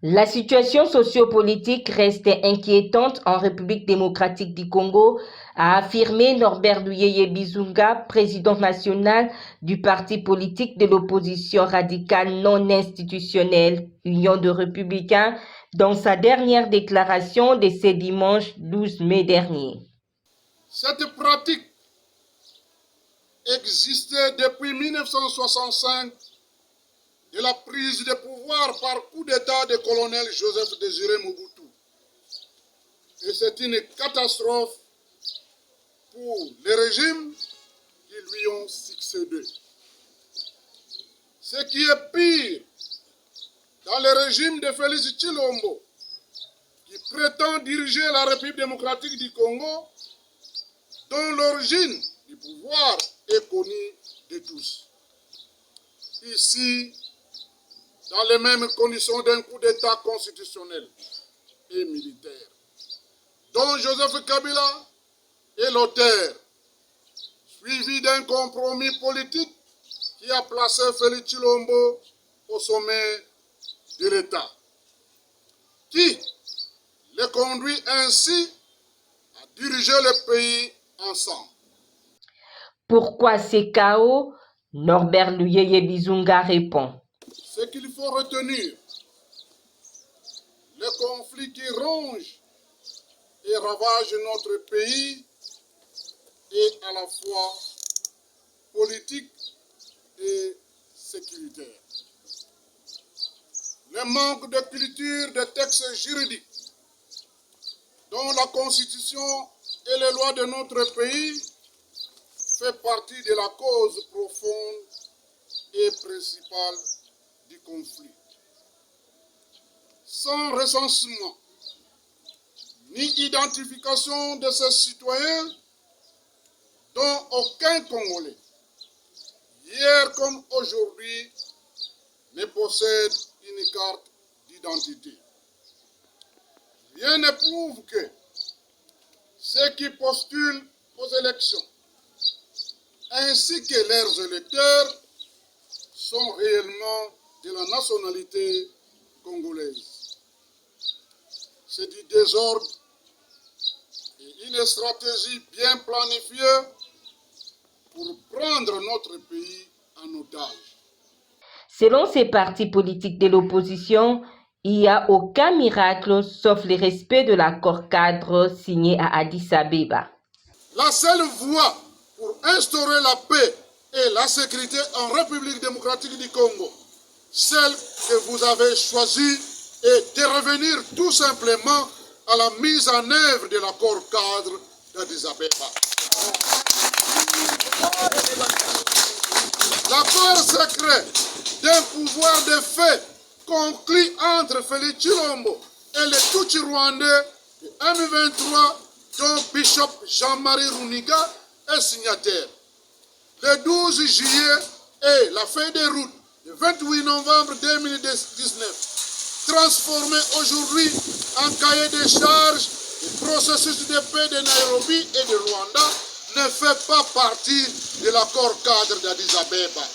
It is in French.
La situation sociopolitique reste inquiétante en République démocratique du Congo, a affirmé Norbert Luyeye Bizunga, président national du parti politique de l'opposition radicale non institutionnelle Union de républicains, dans sa dernière déclaration de ce dimanche 12 mai dernier. Cette pratique existait depuis 1965 de la prise de pouvoir par coup d'État du colonel Joseph Désiré Mobutu. Et c'est une catastrophe pour les régimes qui lui ont succédé. Ce qui est pire, dans le régime de Félix Tshilombo, qui prétend diriger la République démocratique du Congo, dont l'origine du pouvoir est connue de tous. Ici, dans les mêmes conditions d'un coup d'État constitutionnel et militaire, dont Joseph Kabila est l'auteur, suivi d'un compromis politique qui a placé Félix Tshilombo au sommet de l'État, qui le conduit ainsi à diriger le pays ensemble. Pourquoi ces chaos? Norbert Luyeye Bizunga répond. Ce qu'il faut retenir, le conflit qui ronge et ravage notre pays est à la fois politique et sécuritaire. Le manque de culture de textes juridiques dont la Constitution et les lois de notre pays fait partie de la cause profonde et principale du conflit. Sans recensement ni identification de ces citoyens dont aucun Congolais, hier comme aujourd'hui, ne possède une carte d'identité. Rien ne prouve que ceux qui postulent aux élections ainsi que leurs électeurs sont réellement de la nationalité congolaise. C'est du désordre et une stratégie bien planifiée pour prendre notre pays en otage. Selon ces partis politiques de l'opposition, il n'y a aucun miracle sauf le respect de l'accord cadre signé à Addis Abeba. La seule voie pour instaurer la paix et la sécurité en République démocratique du Congo, celle que vous avez choisie, est de revenir tout simplement à la mise en œuvre de l'accord cadre d'Addis Abeba. L'accord secret d'un pouvoir de fait conclu entre Félix Tshilombo et les Tutsis rwandais de M23, dont Bishop Jean-Marie Runiga est signataire. Le 12 juillet et la fin des routes, le 28 novembre 2019, transformé aujourd'hui en cahier de charges, le processus de paix de Nairobi et de Rwanda ne fait pas partie de l'accord cadre d'Addis Abeba.